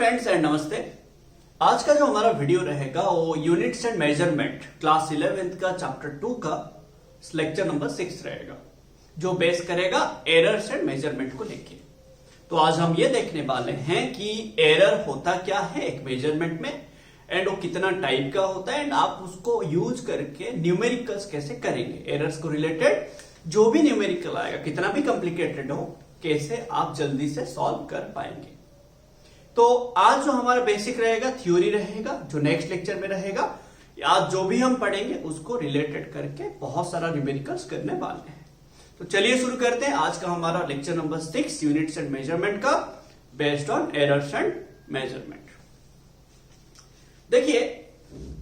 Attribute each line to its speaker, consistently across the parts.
Speaker 1: Friends and नमस्ते। आज का जो हमारा वीडियो रहेगा वो units and measurement class 11th का चैप्टर 2 का लेक्चर नंबर 6 रहेगा, जो बेस करेगा एरर्स एंड मेजरमेंट को लेके। तो आज हम ये देखने वाले हैं कि एरर होता क्या है एक मेजरमेंट में एंड वो कितना टाइप का होता है एंड आप उसको यूज करके न्यूमेरिकल्स कैसे करेंगे। एरर्स को रिलेटेड जो भी न्यूमेरिकल आएगा, कितना भी कॉम्प्लिकेटेड हो, कैसे आप जल्दी से सॉल्व कर पाएंगे। तो आज जो हमारा बेसिक रहेगा थ्योरी रहेगा, जो नेक्स्ट लेक्चर में रहेगा, आज जो भी हम पढ़ेंगे उसको रिलेटेड करके बहुत सारा न्यूमेरिकल्स करने वाले हैं। तो चलिए शुरू करते हैं आज का हमारा lecture number 6 units and measurement का, based on errors and measurement. देखिए,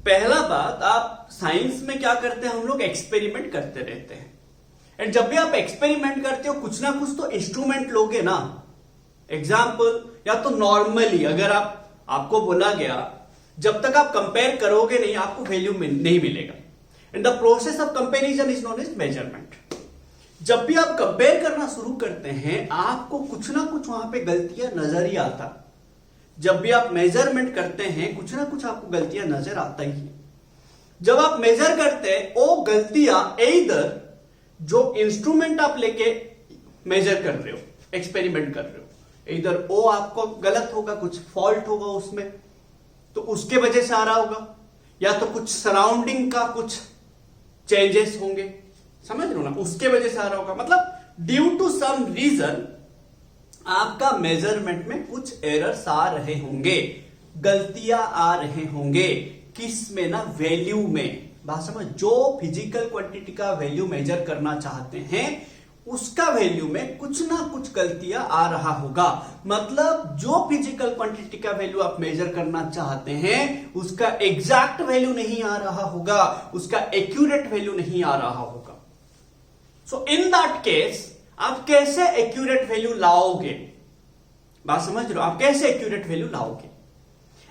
Speaker 1: पहला बात, आप साइंस में क्या करते हैं, हम लोग एक्सपेरिमेंट करते रहते हैं एंड जब भी आप एक्सपेरिमेंट करते हो कुछ ना कुछ तो इंस्ट्रूमेंट लोगे ना। एग्जाम्पल, या तो नॉर्मली अगर आपको बोला गया जब तक आप कंपेयर करोगे नहीं आपको वैल्यू नहीं मिलेगा and the process of comparison is known as measurement. जब भी आप कंपेयर करना शुरू करते हैं आपको कुछ ना कुछ वहां पे गलतियां नजर ही आता। जब भी आप मेजरमेंट करते हैं कुछ ना कुछ आपको गलतियां नजर आता ही है। जब आप मेजर करते हैं वो गलतियां इधर जो इंस्ट्रूमेंट आप लेके मेजर कर रहे हो, एक्सपेरिमेंट कर रहे हो, इधर वो आपको गलत होगा, कुछ फॉल्ट होगा उसमें, तो उसके वजह से आ रहा होगा, या तो कुछ सराउंडिंग का कुछ चेंजेस होंगे, समझ रहे हो ना, उसके वजह से आ रहा होगा। मतलब ड्यू टू सम रीजन आपका मेजरमेंट में कुछ एरर्स आ रहे होंगे, गलतियां आ रहे होंगे। किस में ना, वैल्यू में। बात समझ, जो फिजिकल क्वांटिटी का वैल्यू मेजर करना चाहते हैं उसका वैल्यू में कुछ ना कुछ गलतियां आ रहा होगा। मतलब जो फिजिकल क्वांटिटी का वैल्यू आप मेजर करना चाहते हैं उसका एग्जैक्ट वैल्यू नहीं आ रहा होगा, उसका एक्यूरेट वैल्यू नहीं आ रहा होगा। सो इन दैट केस आप कैसे एक्यूरेट वैल्यू लाओगे, बात समझ रहे हो, आप कैसे एक्यूरेट वैल्यू लाओगे।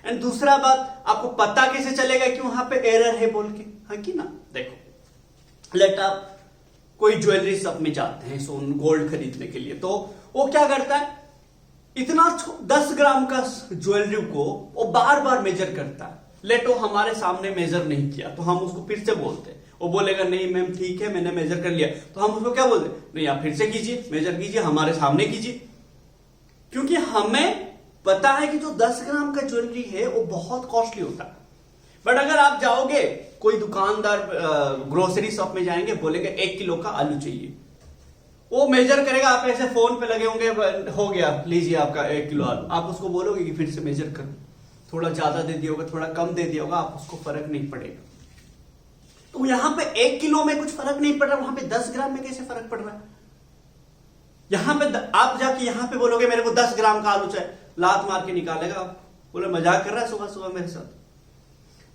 Speaker 1: एंड दूसरा बात, आपको पता कैसे चलेगा कि वहां पे एरर है बोल के, हाँ कि ना। देखो, लेट आप कोई ज्वेलरी शॉप में जाते हैं सोन गोल्ड खरीदने के लिए, तो वो क्या करता है, इतना 10 ग्राम का ज्वेलरी को वो बार बार मेजर करता है। लेट वो हमारे सामने मेजर नहीं किया तो हम उसको फिर से बोलते हैं, वो बोलेगा नहीं मैम ठीक है मैंने मेजर कर लिया, तो हम उसको क्या बोलते, नहीं आप फिर से कीजिए, मेजर कीजिए, हमारे सामने कीजिए। क्योंकि हमें पता है कि जो 10 ग्राम का ज्वेलरी है वो बहुत कॉस्टली होता है। बट अगर आप जाओगे कोई दुकानदार ग्रोसरी शॉप में जाएंगे, बोलेंगे 1 किलो का आलू चाहिए, वो मेजर करेगा, आप ऐसे फोन पे लगे होंगे, हो गया लीजिए आपका 1 किलो आलू। आप उसको बोलोगे कि फिर से मेजर करो, थोड़ा ज्यादा दे दिया होगा, थोड़ा कम दे दिया होगा, आप उसको फर्क नहीं पड़ेगा। तो यहां पे 1 किलो में कुछ फर्क नहीं पड़ रहा, वहां पे 10 ग्राम में कैसे फर्क पड़ रहा है। यहां पे आप जाके यहां पे बोलोगे मेरे को 10 ग्राम का आलू चाहिए, लात मार के निकालेगा, बोले मजाक कर रहा है सुबह सुबह मेरे साथ।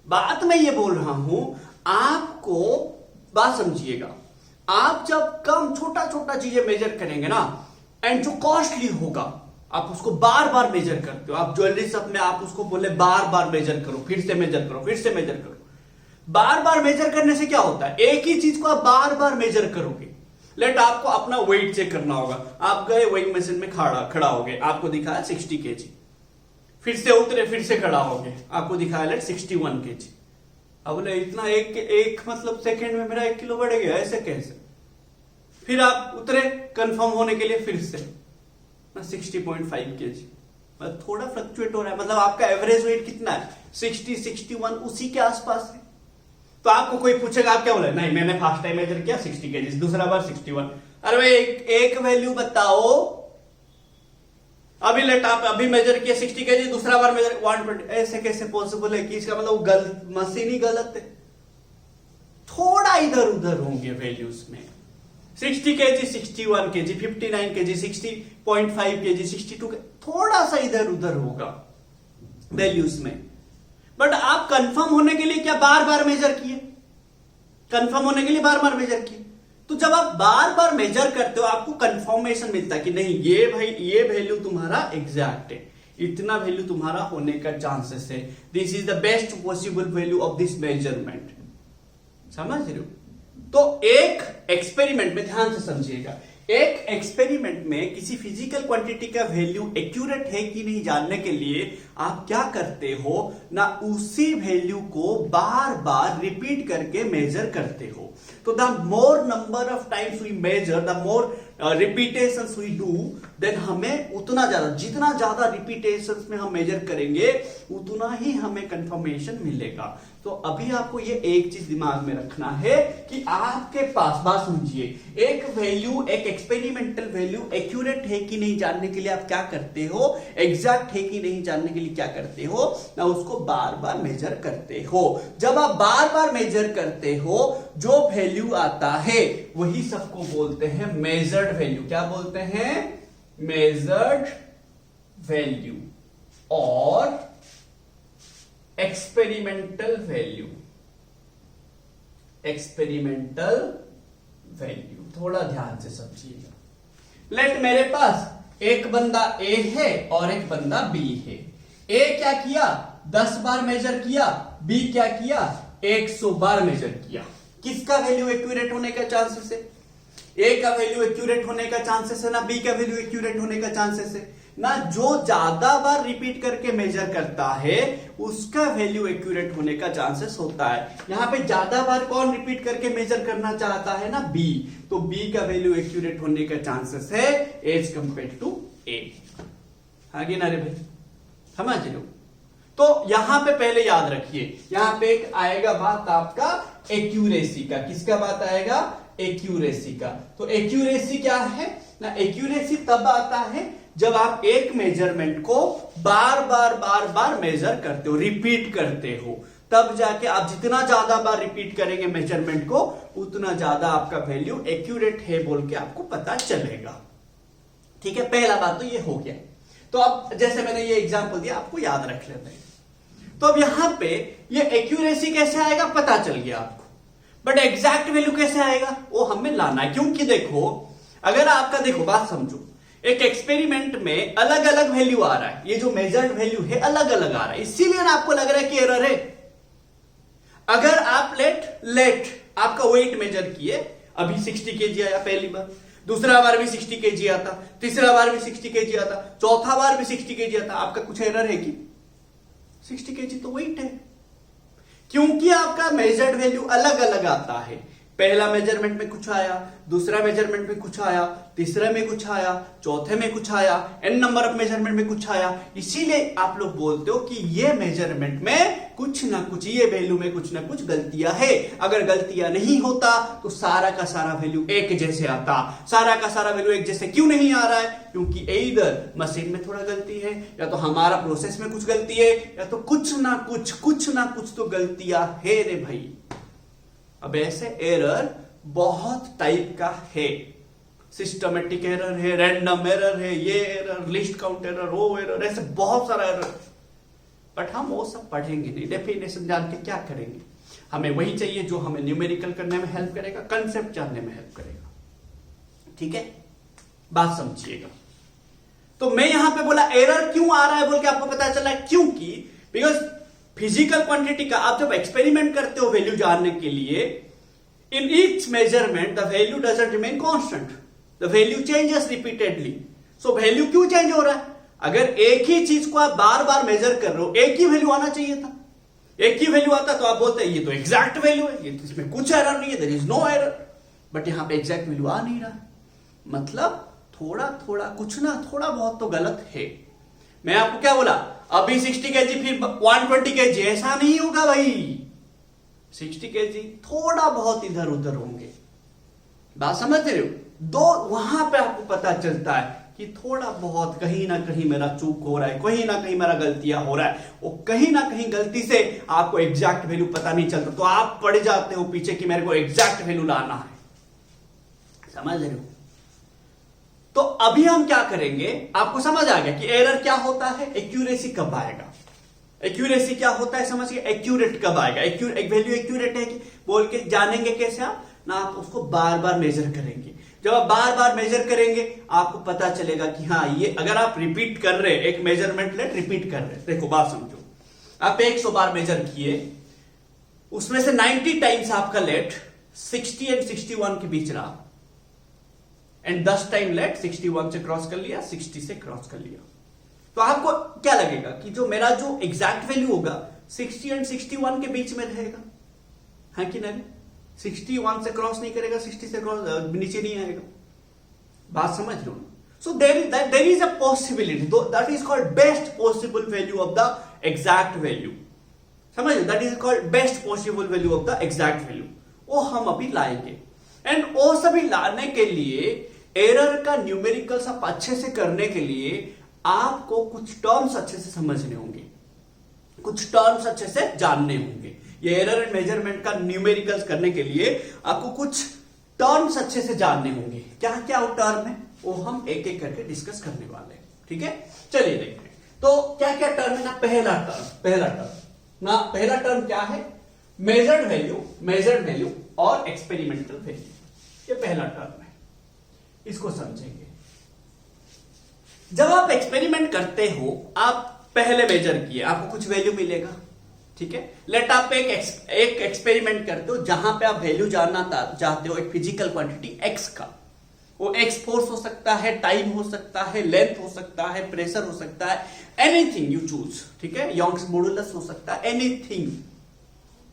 Speaker 1: बात मैं ये बोल रहा हूं, आपको बात समझिएगा, आप जब कम छोटा छोटा चीजें मेजर करेंगे ना एंड जो कॉस्टली होगा आप उसको बार बार मेजर करते हो। आप ज्वेलरी शॉप में आप उसको बोले बार बार मेजर करो, फिर से मेजर करो, फिर से मेजर करो। बार बार मेजर करने से क्या होता है, एक ही चीज को आप बार बार मेजर करोगे। लेट आपको अपना वेट चेक करना होगा, आप गए वेइंग मशीन में खड़ा हो गए, आपको दिखाया 60 kg, फिर से उतरे, फिर से खड़ा हो गए, आपको दिखाया लेट 61 kg। अब बोले इतना एक मतलब सेकंड में मेरा 1 किलो बढ़ गया, ऐसे कैसे। फिर आप उतरे कंफर्म होने के लिए, फिर से 60.5 kg, मतलब थोड़ा फ्लक्चुएट हो रहा है, मतलब आपका एवरेज वेट कितना है 60, 61 उसी के आसपास है। तो आपको कोई पूछेगा, आप क्या बोले, नहीं मैंने फर्स्ट टाइम मेजर किया 60 kg, दूसरा बार 61। अरे भाई एक वैल्यू बताओ, अभी लेट आप अभी मेजर किया 60 kg, दूसरा बार मेजर 120, ऐसे कैसे पॉसिबल है कि इसका मतलब गलत मशीन ही गलत है। थोड़ा इधर उधर होंगे वैल्यूज में, 60 kg 61 kg 59 kg 60.5 kg 62 kg, थोड़ा सा इधर उधर होगा वैल्यूज में। बट आप कंफर्म होने के लिए क्या बार बार मेजर किए, कंफर्म होने के लिए बार बार मेजर किए। तो जब आप बार बार मेजर करते हो आपको कंफर्मेशन मिलता है कि नहीं ये भाई ये वैल्यू तुम्हारा एग्जैक्ट है, इतना वैल्यू तुम्हारा होने का चांसेस है, this is the best possible value of this measurement. समझ रहे हो। तो एक एक्सपेरिमेंट में ध्यान से समझिएगा, एक एक्सपेरिमेंट में किसी फिजिकल क्वांटिटी का वैल्यू एक्यूरेट है कि नहीं जानने के लिए आप क्या करते हो ना, उसी वैल्यू को बार बार रिपीट करके मेजर करते हो। तो the more number of times we measure, the more repetitions we do, then हमें उतना ज्यादा, जितना ज्यादा रिपीटेशंस में हम मेजर करेंगे उतना ही हमें कंफर्मेशन मिलेगा। तो अभी आपको ये एक चीज दिमाग में रखना है कि आपके पास, बात समझिए, एक वैल्यू, एक एक्सपेरिमेंटल वैल्यू एक्यूरेट है कि नहीं जानने के लिए आप क्या करते हो, एग्जैक्ट है कि नहीं जानने के लिए क्या करते हो ना, उसको बार बार मेजर करते हो। जब आप बार बार मेजर करते हो, जो वैल्यू आता है वही सबको बोलते हैं मेजर्ड वैल्यू। क्या बोलते हैं? मेजर्ड वैल्यू और एक्सपेरिमेंटल वैल्यू। एक्सपेरिमेंटल वैल्यू थोड़ा ध्यान से समझिएगा। लेट मेरे पास एक बंदा ए है और एक बंदा बी है। ए क्या किया? 10 बार मेजर किया। बी क्या किया? 100 बार मेजर किया। किसका वैल्यू एक्यूरेट होने का चांसेस है? ए का वैल्यू एक्यूरेट होने का चांसेस है ना, बी का वैल्यू एक्यूरेट होने का चांसेस है ना। जो ज्यादा बार रिपीट करके मेजर करता है उसका वैल्यू एक्यूरेट होने का चांसेस होता है। यहां पे ज्यादा बार कौन रिपीट करके मेजर करना चाहता है ना, बी। तो बी का वैल्यू एक्यूरेट होने का चांसेस है एज कंपेयर टू ए। आगे ना रे भाई, समझ लो। तो यहां पे पहले याद रखिए, यहां पे एक आएगा बात आपका एक्यूरेसी का। किसका बात आएगा? एक्यूरेसी का। तो एक्यूरेसी क्या है ना, एक्यूरेसी तब आता है जब आप एक मेजरमेंट को बार बार मेजर करते हो, रिपीट करते हो, तब जाके आप जितना ज्यादा बार रिपीट करेंगे मेजरमेंट को उतना ज्यादा आपका वैल्यू एक्यूरेट है बोल के आपको पता चलेगा। ठीक है, पहला बात तो ये हो गया। तो अब जैसे मैंने ये एग्जांपल दिया, आपको याद रख लेते हैं। तो अब यहां पे ये एक्यूरेसी कैसे आएगा पता चल गया आपको, बट एग्जैक्ट वैल्यू कैसे आएगा वो हमें लाना है। क्योंकि देखो, अगर आपका, देखो बात समझो, एक एक्सपेरिमेंट में अलग अलग वैल्यू आ रहा है, ये जो मेजर्ड वैल्यू है अलग अलग आ रहा है, इसीलिए ना आपको लग रहा है कि एरर है। अगर आप लेट आपका वेट मेजर किए, अभी 60 केजी आया पहली बार, दूसरा बार भी 60 केजी आता, तीसरा बार भी 60 केजी आता, चौथा बार भी 60 केजी आता, आपका कुछ एरर है कि 60 केजी तो वेट है। क्योंकि आपका मेजर्ड वैल्यू अलग अलग आता है। पहला मेजरमेंट में कुछ आया, दूसरा मेजरमेंट में कुछ आया, तीसरे में कुछ आया, चौथे में कुछ आया, एन नंबर ऑफ मेजरमेंट में कुछ आया। इसीलिए आप लोग बोलते हो कि ये मेजरमेंट में कुछ ना कुछ, ये वैल्यू में कुछ ना कुछ गलतियां है। अगर गलतियां नहीं होता तो सारा का सारा वैल्यू एक जैसे आता। सारा का सारा वैल्यू एक जैसे क्यों नहीं आ रहा है? क्योंकि इधर मशीन में थोड़ा गलती है, या तो हमारा प्रोसेस में कुछ गलती है, या तो कुछ ना कुछ तो गलतियां है रे भाई। अब ऐसे एरर बहुत टाइप का है, सिस्टमेटिक एरर है, रैंडम एरर है, ये एरर, लिस्ट काउंट एरर, वो एरर, ऐसे बहुत सारा एरर। बट हम वो सब पढ़ेंगे नहीं, डेफिनेशन जान के क्या करेंगे। हमें वही चाहिए जो हमें न्यूमेरिकल करने में हेल्प करेगा, कंसेप्ट जानने में हेल्प करेगा। ठीक है, बात समझिएगा। तो मैं यहां पे बोला एरर क्यों आ रहा है बोल के आपको पता चला, क्योंकि बिकॉज फिजिकल क्वांटिटी का आप जब एक्सपेरिमेंट करते हो वैल्यू जानने के लिए, इन each measurement the value doesn't remain constant, the value changes repeatedly. So value क्यों चेंज हो रहा है? अगर एक ही चीज को आप बार बार मेजर कर रहे हो, एक ही वैल्यू आना चाहिए था। एक ही वैल्यू आता तो आप बोलते हैं ये तो एग्जैक्ट वैल्यू है, ये तो इसमें कुछ एरर नहीं है, there is no error. But यहां पे एग्जैक्ट वैल्यू आ नहीं रहा, मतलब थोड़ा थोड़ा कुछ ना थोड़ा बहुत तो गलत है। मैं आपको क्या बोला, अभी 60 केजी फिर 120 केजी, ऐसा नहीं होगा भाई। 60 केजी थोड़ा बहुत इधर उधर होंगे, बात समझ रहे हो? दो वहां पे आपको पता चलता है कि थोड़ा बहुत कहीं ना कहीं मेरा चूक हो रहा है, कहीं ना कहीं मेरा गलतियां हो रहा है। वो कहीं ना कहीं गलती से आपको एग्जैक्ट वैल्यू पता नहीं चलता, तो आप पड़ जाते हो पीछे कि मेरे को एग्जैक्ट वैल्यू लाना है। समझ रहे हो? तो अभी हम क्या करेंगे, आपको समझ आ गया कि एरर क्या होता है, एक्यूरेसी कब आएगा। एक्यूरेसी क्या होता है समझिए, एक्यूरेट कब आएगा। एक वैल्यू एक्यूरेट है कि बोल के जानेंगे कैसे आप ना, आप उसको बार बार मेजर करेंगे। जब आप बार बार मेजर करेंगे आपको पता चलेगा कि हाँ, ये अगर आप रिपीट कर रहे हैं, एक मेजरमेंट लेट रिपीट कर रहे हैं। देखो बात समझो, आप 100 बार मेजर किए, उसमें से 90 टाइम्स आपका लेट 60 एंड 61 के बीच रहा, एंड 10 टाइम लेट 61 से क्रॉस कर लिया, 60 से क्रॉस कर लिया। तो आपको क्या लगेगा कि जो मेरा जो एग्जैक्ट वैल्यू होगा 60 एंड 61 के बीच में रहेगा, है कि नहीं? 61 से क्रॉस नहीं करेगा, 60 से क्रॉस नीचे नहीं आएगा। बात समझ लो ना? So there is a possibility, that is called best possible value of the exact value. समझ लो, that is called best possible value of the exact value. वो हम अभी लाएंगे। एंड वो सभी लाने के लिए एरर का न्यूमेरिकल्स आप अच्छे से करने के लिए आपको कुछ टर्म्स अच्छे से समझने होंगे, कुछ टर्म्स अच्छे से जानने होंगे। ये एरर एंड मेजरमेंट का न्यूमेरिकल्स करने के लिए आपको कुछ टर्म्स अच्छे से जानने होंगे। क्या क्या वो टर्म है वो हम एक एक करके डिस्कस करने वाले हैं। ठीक है, चलिए देखते हैं। तो क्या क्या टर्म है ना? पहला टर्म क्या है? मेजर्ड वैल्यू और एक्सपेरिमेंटल वैल्यू। ये पहला टर्म है, इसको समझेंगे। जब आप एक्सपेरिमेंट करते हो, आप पहले मेजर किए, आपको कुछ वैल्यू मिलेगा। ठीक है, लेट आप एक एक्सपेरिमेंट करते हो जहां पे आप वैल्यू जानना चाहते हो एक फिजिकल क्वांटिटी एक्स का। वो एक्स फोर्स हो सकता है, टाइम हो सकता है, लेंथ हो सकता है, प्रेशर हो सकता है, एनीथिंग यू चूज। ठीक है, यंग्स मॉडुलस हो सकता है, एनीथिंग।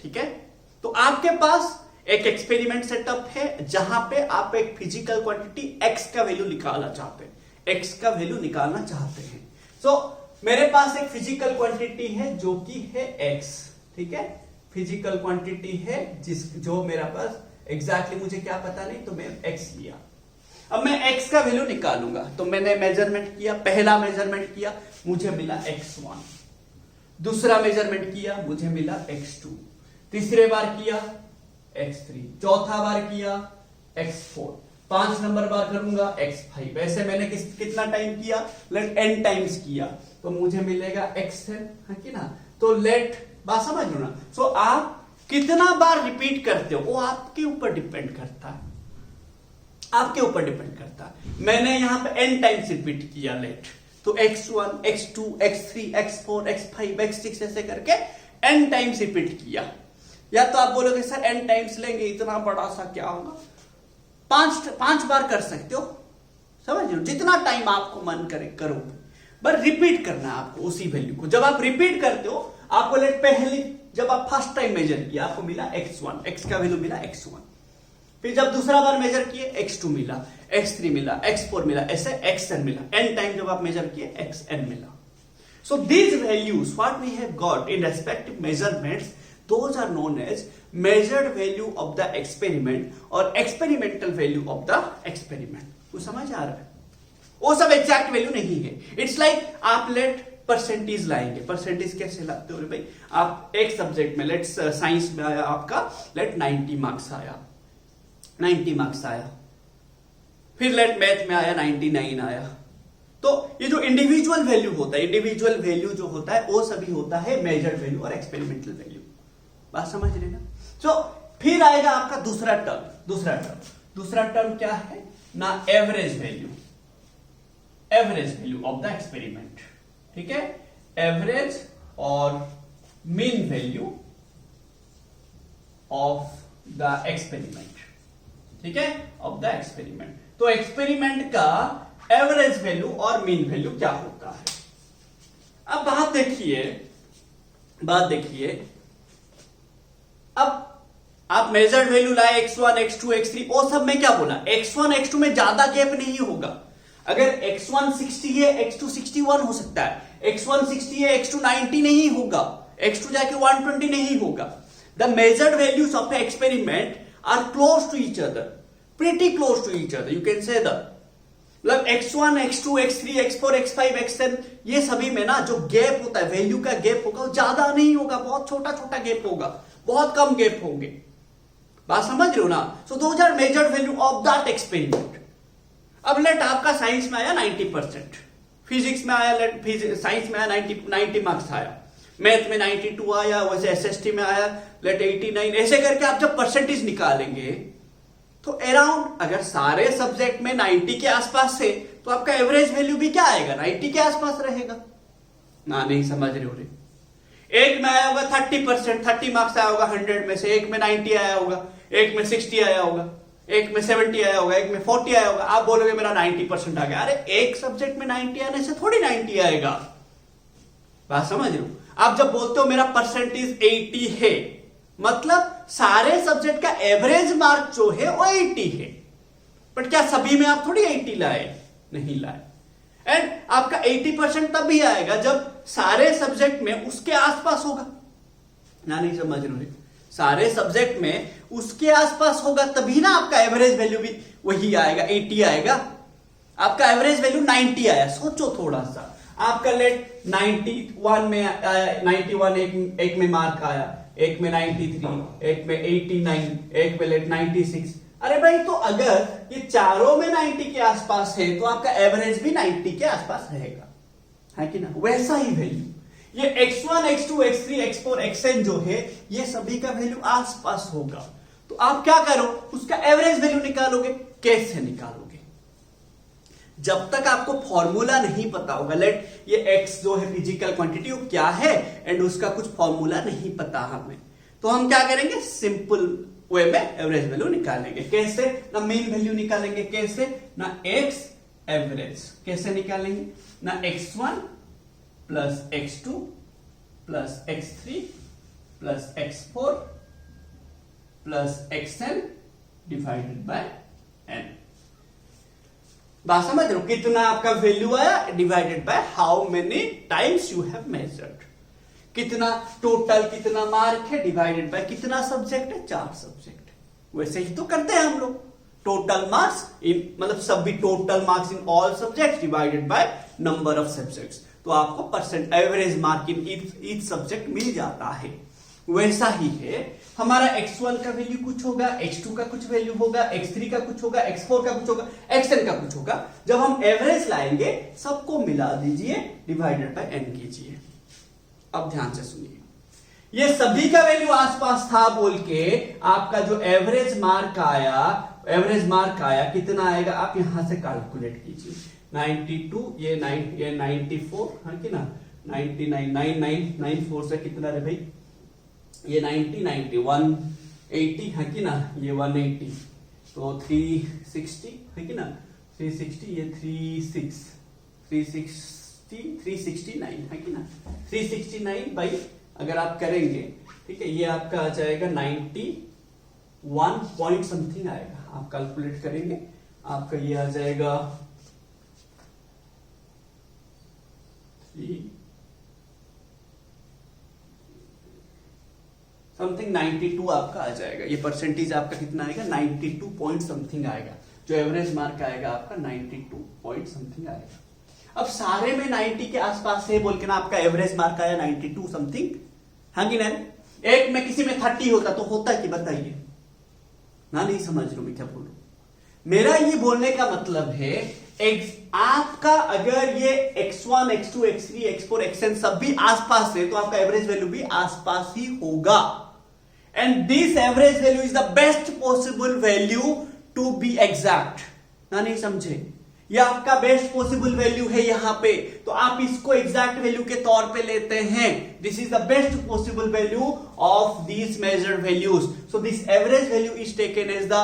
Speaker 1: ठीक है, तो आपके पास एक एक्सपेरिमेंट सेटअप है जहां पे आप एक फिजिकल क्वांटिटी एक्स का वैल्यू निकालना चाहते हैं। सो मेरे पास एक फिजिकल क्वांटिटी है जो कि है एक्स। ठीक है, फिजिकल क्वांटिटी है जो मेरा पास एग्जैक्टली मुझे क्या पता नहीं, तो मैं एक्स लिया। अब मैं एक्स का वैल्यू निकालूंगा, तो मैंने मेजरमेंट किया, पहला मेजरमेंट किया, मुझे मिला x1। दूसरा मेजरमेंट किया, मुझे मिला x2। तीसरे बार किया x3, चौथा बार किया x4, 5 नंबर बार करूंगा x5। ऐसे मैंने कितना टाइम किया? लेट n टाइम्स किया, तो मुझे मिलेगा x10, है कि ना? तो लेट, बात समझ लो ना? सो आप कितना बार रिपीट करते हो वो आपके ऊपर डिपेंड करता है, मैंने यहां पे n टाइम्स रिपीट किया लेट, तो x1, x2, x3, x4, x5, x6 ऐसे करके n टाइम्स रिपीट किया। या तो आप बोलोगे सर n टाइम्स लेंगे, इतना बड़ा सा क्या होगा? 5 बार कर सकते हो, समझ लो, जितना टाइम आपको मन करे करो, पर रिपीट करना है आपको उसी वैल्यू को। जब आप रिपीट करते हो, आपको लेट पहले जब आप फर्स्ट टाइम मेजर किया, आपको मिला x1, x का वैल्यू मिला x1। फिर जब दूसरा बार मेजर किए x2 मिला, x3 मिला, x4 मिला, ऐसे xn मिला। n टाइम जब आप मेजर किए xn मिला। So these values what we have got in respective measurements, those are known as measured value of the experiment or experimental value of the experiment. कुछ समझ आ रहा है? वो सब एग्जैक्ट वैल्यू नहीं है। इट्स लाइक आप लेट परसेंटेज लाएंगे। परसेंटेज कैसे लाते हो रे भाई? आप एक सब्जेक्ट में, लेट साइंस में आया आपका, लेट 90 मार्क्स आया, फिर लेट मैथ में आया 99 आया। तो ये जो इंडिविजुअल वैल्यू होता है, इंडिविजुअल वैल्यू जो होता है वो सभी होता है मेजर्ड वैल्यू और एक्सपेरिमेंटल वैल्यू। बात समझ रहे ना? सो फिर आएगा आपका दूसरा टर्म क्या है ना? Average value of the experiment. ठीक है, एवरेज और mean value of the experiment. ठीक है, ऑफ द एक्सपेरिमेंट। तो एक्सपेरिमेंट का एवरेज वैल्यू और मीन वैल्यू क्या होता है? अब बात देखिए, अब आप मेजर्ड वैल्यू लाए x1, x2, x3, वो सब में क्या बोला? x1, x2 में ज्यादा गैप नहीं होगा। अगर x1 60 है, x2 61 हो सकता है, x1 60 है, x2 90 नहीं होगा, x2 जाके 120 नहीं होगा। The measured values of the experiment are close to each other, pretty close to each other, you can say that. मतलब x1, x2, x3, x4, x5, xn, ये सभी में ना जो गैप होता है, वैल्यू का गैप होगा, वो ज्यादा नहीं होगा, बहुत छोटा गैप होगा, बहुत कम गैप होंगे। बात समझ रहे हो ना? So those are measured value of that experiment. अब लेट आपका साइंस में आया 90%, फिजिक्स में आया, लेट साइंस में आया 90 मार्क्स आया, मैथ में 92 आया, वैसे एसएसटी में आया लेट 89। ऐसे करके आप जब परसेंटेज निकालेंगे तो अराउंड, अगर सारे सब्जेक्ट में 90 के आसपास से, तो आपका एवरेज वैल्यू भी क्या आएगा? 90 के आसपास रहेगा ना? नहीं समझ रहे हो रे? एक में आया होगा 30%, 30 मार्क्स आया होगा 100 में से, एक में 90 आया होगा, एक में 60 आया होगा। एक में 70 आया होगा, एक में 40 आया होगा, आप बोलोगे मेरा 90% आ गया। अरे एक सब्जेक्ट में 90 आने से थोड़ी 90 आएगा, बात समझ रहे हो। आप जब बोलते हो मेरा परसेंटेज 80 है, मतलब सारे सब्जेक्ट का एवरेज मार्क जो है वो 80 है, बट क्या सभी में आप थोड़ी 80 लाए, नहीं लाए। एंड आपका 80% तब भी आएगा जब सारे सब्जेक्ट में उसके आसपास होगा ना, नहीं समझ रहे, सारे सब्जेक्ट में उसके आसपास होगा तभी ना आपका एवरेज वैल्यू भी वही आएगा, 80 आएगा। आपका एवरेज वैल्यू 90 आया, सोचो थोड़ा सा, आपका लेट 91 में 91 एक में मार्क आया, एक में 93, एक में 89, एक में लेट 96। अरे भाई तो अगर ये चारों में 90 के आसपास है तो आपका एवरेज भी 90 के आसपास रहेगा, है कि ना। वैसा ही वैल्यू ये x1, x2, x3, x4, xn जो है ये सभी का वैल्यू आसपास होगा, तो आप क्या करो, उसका एवरेज वैल्यू निकालोगे। कैसे निकालोगे? जब तक आपको फॉर्मूला नहीं पता होगा, लेट ये x जो है फिजिकल क्वांटिटी वो क्या है एंड उसका कुछ फॉर्मूला नहीं पता हमें, तो हम क्या करेंगे, सिंपल वे में एवरेज वैल्यू निकालेंगे। कैसे? ना मीन वैल्यू निकालेंगे, कैसे ना x एवरेज कैसे निकालेंगे, ना x1 plus x2 plus x3 plus x4 plus xn divided by n। बात समझ रहे हो, कितना आपका वैल्यू आया divided by how many times you have measured, कितना टोटल कितना मार्क है डिवाइडेड बाय कितना सब्जेक्ट है, 4 सब्जेक्ट। वैसे ही तो करते हैं हम लोग, टोटल मार्क्स इन मतलब सभी total marks in all subjects divided by number of subjects, तो आपको percent average mark in each subject मिल जाता है। वैसा ही है हमारा x1 का वैल्यू कुछ होगा, x2 का कुछ वैल्यू होगा, x3 का कुछ होगा, x4 का कुछ होगा, xn का कुछ होगा। जब हम एवरेज लाएंगे सबको मिला दीजिए, डिवाइडेड बाय n कीजिए। अब ध्यान से सुनिए, ये सभी का वैल्यू आसपास था बोल के आपका जो एवरेज मार्क आया कितना आएगा, आप यहां से कैलकुलेट कीजिए। 92 ये 94 है कि ना, 99 94 से कितना रे भाई, ये 90 180 है कि ना, ये 180 तो 360 है कि ना, 360 ये 369 है कि ना, 369 भाई अगर आप करेंगे, ठीक है, ये आपका आ जाएगा 91 पॉइंट समथिंग आएगा। आप कैलकुलेट करेंगे, आपका ये आ जाएगा समथिंग 92 आपका आ जाएगा। ये परसेंटेज आपका कितना आएगा, 92 पॉइंट समथिंग आएगा। जो एवरेज मार्क आएगा आपका 92 पॉइंट समथिंग आएगा। अब सारे में 90 के आसपास है बोल के ना आपका एवरेज मार्क आया 92 समथिंग, हाँ कि नहीं। एक में किसी में 30 होता तो होता कि बताइए ना, नहीं समझ रहा मैं क्या बोलूं। मेरा ये बोलने का मतलब है आपका अगर ये x1, x2, x3, x4, xn सब भी आसपास है तो आपका एवरेज वैल्यू भी आसपास ही होगा। And this average value is the best possible value to be exact, ना नहीं समझे। ये आपका बेस्ट पॉसिबल वैल्यू है यहां पे, तो आप इसको एग्जैक्ट वैल्यू के तौर पे लेते हैं। This is the best possible value of these measured values, so this average value is taken as the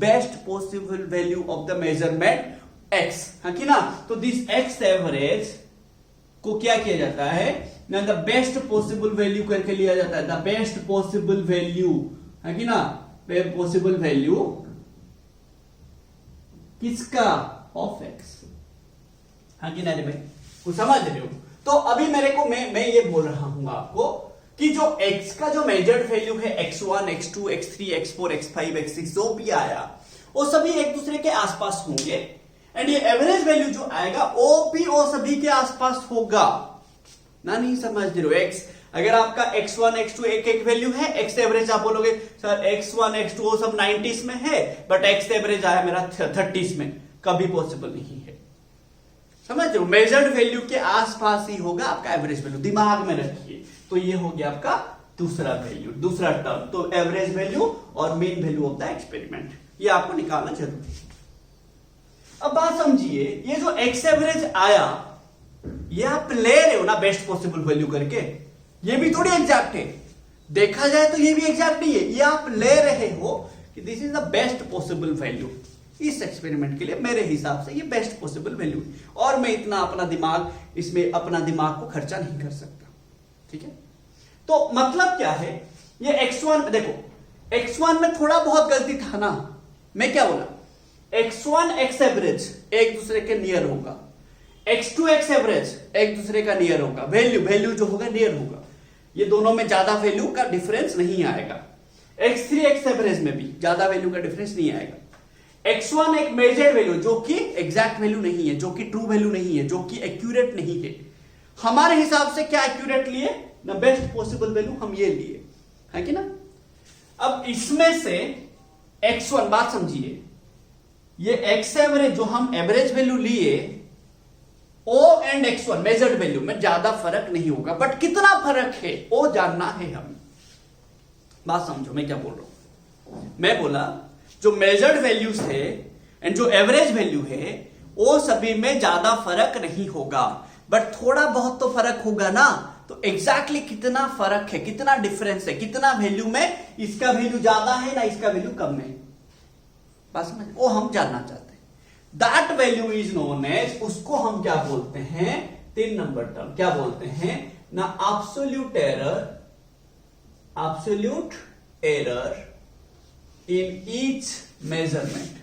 Speaker 1: best possible value of the measurement x, है कि ना। तो दिस x एवरेज को क्या किया जाता है ना, द बेस्ट पॉसिबल वैल्यू करके लिया जाता है। द बेस्ट पॉसिबल वैल्यू है कि ना, पॉसिबल वैल्यू किसका, ऑफ x, हाँ कि नहीं भाई, कुछ समझ रहे हो। तो अभी मेरे को मैं ये बोल रहा हूं आपको कि जो x का जो मेजर्ड वैल्यू है x1, x2, x3, x4, x5, x6 जो भी आया वो सभी एक दूसरे के आसपास होंगे। एंड ये एवरेज वैल्यू जो आएगा वो भी वो सभी के आसपास होगा, ना नहीं समझ रहे हो। x अगर आपका x1, x2 एक वैल्यू है, x एवरेज आप बोलोगे सर x1, x2 वो सब 90s में है, बट x एवरेज आया मेरा 30s में, कभी पॉसिबल नहीं है। समझ रहे हो, मेजर्ड वैल्यू के आसपास ही होगा आपका एवरेज वैल्यू, दिमाग में रखिए। तो ये हो गया आपका दूसरा वैल्यू, दूसरा टर्म। तो एवरेज वैल्यू और mean value of the experiment, ये आपको निकालना जरूरी है। अब बात समझिए, ये जो x एवरेज आया ये आप ले रहे हो ना बेस्ट पॉसिबल वैल्यू करके, ये भी थोड़ी एग्जैक्ट है। देखा जाए तो ये भी एग्जैक्ट नहीं है, ये आप ले रहे हो कि this is the best possible value इस एक्सपेरिमेंट के लिए, मेरे हिसाब से ये बेस्ट पॉसिबल वैल्यू है और मैं इतना अपना दिमाग को खर्चा नहीं कर सकता। ठीक है, तो मतलब क्या है, ये x1 देखो, x1 में थोड़ा बहुत गलती था ना। मैं क्या बोला, x1 x एवरेज एक दूसरे के नियर होगा, x2 x एवरेज एक दूसरे का नियर होगा, वैल्यू जो होगा नियर होगा, ये दोनों में ज्यादा वैल्यू का डिफरेंस नहीं आएगा। x3 x एवरेज में भी ज्यादा वैल्यू का डिफरेंस नहीं आएगा। x1 एक मेजर्ड वैल्यू जो कि एग्जैक्ट वैल्यू नहीं है, जो कि ट्रू वैल्यू नहीं है, जो कि एक्यूरेट नहीं है। हमारे हिसाब से क्या एक्यूरेट लिए ना, बेस्ट पॉसिबल वैल्यू हम ये लिए, है कि ना। अब इसमें से x1, बात समझिए, ये x एवरेज जो हम एवरेज वैल्यू लिए, O and x1 measured value में ज्यादा फर्क नहीं होगा, बट कितना फर्क है वो जानना है हमें। बात समझो मैं क्या बोल रहा हूं। मैं बोला जो मेजर्ड वैल्यूज है एंड जो एवरेज वैल्यू है वो सभी में ज्यादा फर्क नहीं होगा, बट थोड़ा बहुत तो फर्क होगा ना। तो एग्जैक्टली कितना फर्क है, कितना डिफरेंस है, कितना वैल्यू में इसका वैल्यू ज्यादा है ना इसका वैल्यू कम है, बस में वो हम जानना चाहते हैं। That value is known as, उसको हम क्या बोलते हैं, 3 नंबर टर्म क्या बोलते हैं ना, absolute error in each measurement,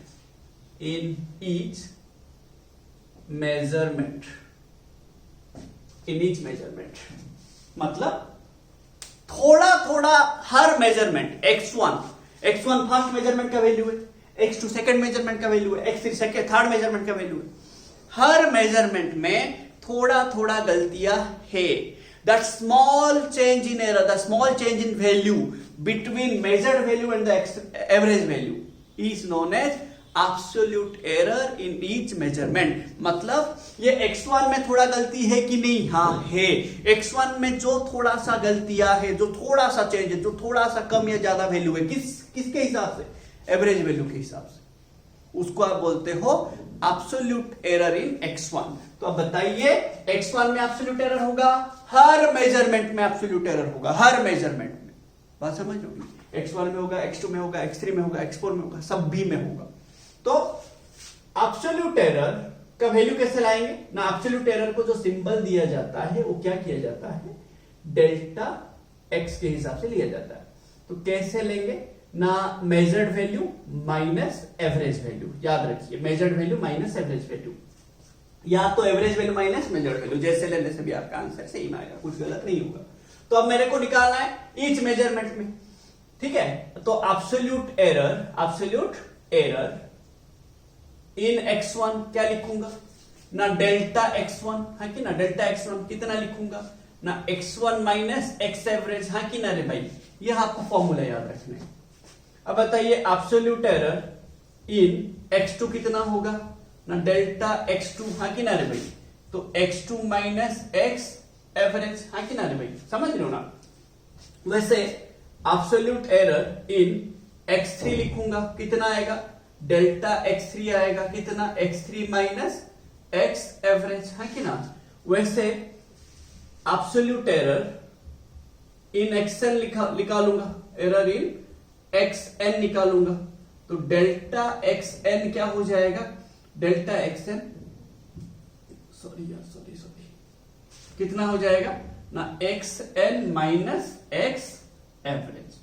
Speaker 1: मतलब थोड़ा हर मेजरमेंट, x1 फर्स्ट मेजरमेंट का वैल्यू है, x2 सेकंड मेजरमेंट का वैल्यू है, x3 थर्ड मेजरमेंट का वैल्यू है। हर मेजरमेंट में थोड़ा गलतियां है। That small change in error, the small change in value between measured value and the average value is known as absolute error in each measurement। मतलब ये x1 में थोड़ा गलती है कि नहीं, हाँ है। x1 में जो थोड़ा सा गलतियां है, जो थोड़ा सा चेंज है, जो थोड़ा सा कम या ज्यादा वैल्यू है, किसके हिसाब से, एवरेज वैल्यू के हिसाब से, उसको आप बोलते हो एब्सोल्यूट एरर इन x1। तो अब बताइए, x1 में एब्सोल्यूट एरर होगा, हर मेजरमेंट में एब्सोल्यूट एरर होगा, हर मेजरमेंट में। बात समझ लो, x1 में होगा, x2 में होगा, x3 में होगा, x4 में होगा, सब भी में होगा। तो एब्सोल्यूट एरर का वैल्यू कैसे लाएंगे ना, एब्सोल्यूट एरर को जो सिंबल दिया जाता है वो क्या किया जाता है, डेल्टा x के हिसाब से लिया जाता है। तो कैसे लेंगे ना, measured value minus average value, याद रखिए, measured value minus average value, या तो average value minus measured value, जैसे लेने से भी आपका आंसर सही में आएगा, कुछ गलत नहीं होगा। तो अब मेरे को निकालना है ईच मेजरमेंट में, ठीक है। तो एब्सोल्यूट एरर इन x1 क्या लिखूंगा ना, डेल्टा x1, है कि ना, डेल्टा x1 कितना लिखूंगा ना, x1 माइनस x एवरेज, है कि ना रे भाई, ये आपको फॉर्मूला याद रखना है। अब बताइए एब्सोल्यूट एरर इन x2 कितना होगा ना, डेल्टा x2, हाँ कि ना रे भाई, तो x2 माइनस x एवरेज, हाँ कि ना रे भाई, समझ रहे हो ना। वैसे एब्सोल्यूट एरर इन x3 लिखूंगा, कितना आएगा, डेल्टा x3 आएगा, कितना, x3 माइनस x एवरेज, हाँ कि ना। वैसे एब्सोल्यूट एरर इन xn निकालूंगा, एरर इन xn निकालूंगा, तो डेल्टा xn क्या हो जाएगा, डेल्टा xn, सॉरी कितना हो जाएगा ना, xn माइनस x एवरेज,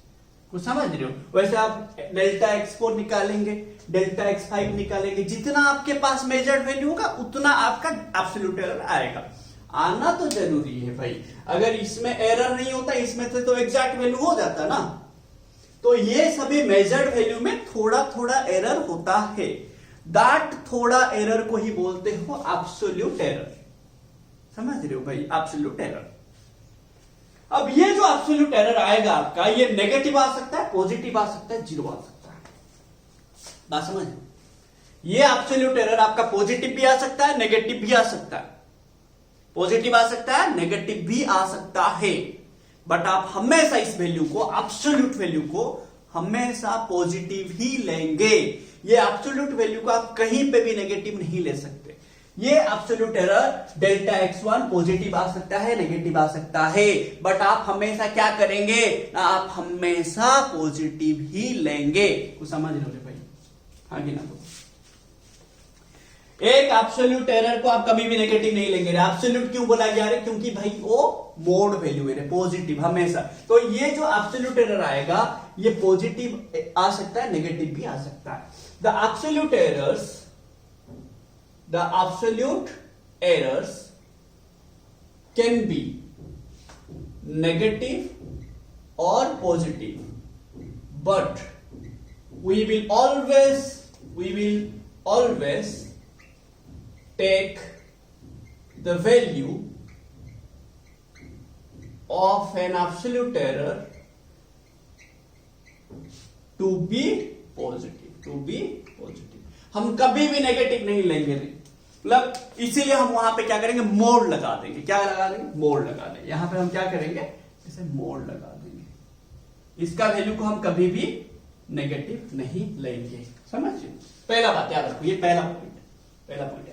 Speaker 1: कुछ समझ रहे हो। वैसे आप डेल्टा x4 निकालेंगे, डेल्टा x5 निकालेंगे, जितना आपके पास मेजर्ड वैल्यू होगा उतना आपका एब्सोल्यूट एरर आएगा। आना तो जरूरी है भाई, अगर इसमें एरर नहीं होता, इसमें तो एग्जैक्ट वैल्यू हो जाता ना। तो ये सभी मेजर्ड वैल्यू में थोड़ा एरर होता है, दैट थोड़ा एरर को ही बोलते हो एब्सोल्यूट एरर, समझ रहे हो भाई, एब्सोल्यूट एरर। अब ये जो एब्सोल्यूट एरर आएगा आपका, ये नेगेटिव आ सकता है, पॉजिटिव आ सकता है, जीरो आ सकता है, बात समझ। ये एब्सोल्यूट एरर आपका पॉजिटिव भी आ सकता है, नेगेटिव भी आ सकता है, पॉजिटिव आ सकता है, नेगेटिव भी आ सकता है, बट आप हमेशा इस वैल्यू को, एब्सोल्यूट वैल्यू को हमेशा पॉजिटिव ही लेंगे। ये एब्सोल्यूट वैल्यू को आप कहीं पे भी नेगेटिव नहीं ले सकते। ये absolute error delta x1 positive आ सकता है, नेगेटिव आ सकता है, बट आप हमेशा क्या करेंगे, आप हमेशा पॉजिटिव ही लेंगे। कुछ समझ लो भाई, हाँ कि ना? एक एब्सोल्यूट एरर को आप कभी भी नेगेटिव नहीं लेंगे। एब्सोल्यूट क्यों बोला गया है? क्योंकि भाई वो मोड वैल्यू है, पॉजिटिव हमेशा। तो ये जो एब्सोल्यूट एरर आएगा ये पॉजिटिव आ सकता है, नेगेटिव भी आ सकता है। The absolute errors can be negative और positive, but we will always take the value of an absolute error to be positive। हम कभी भी नेगेटिव नहीं लेंगे, मतलब इसीलिए हम वहां पे क्या करेंगे, मोड लगा देंगे। क्या लगा देंगे? मोड लगा देंगे। यहां पे हम क्या करेंगे, इसे मोड लगा देंगे। इसका वैल्यू को हम कभी भी नेगेटिव नहीं लेंगे। समझिए, पहला बात याद रखो, ये पहला पॉइंट याद रखेंगे।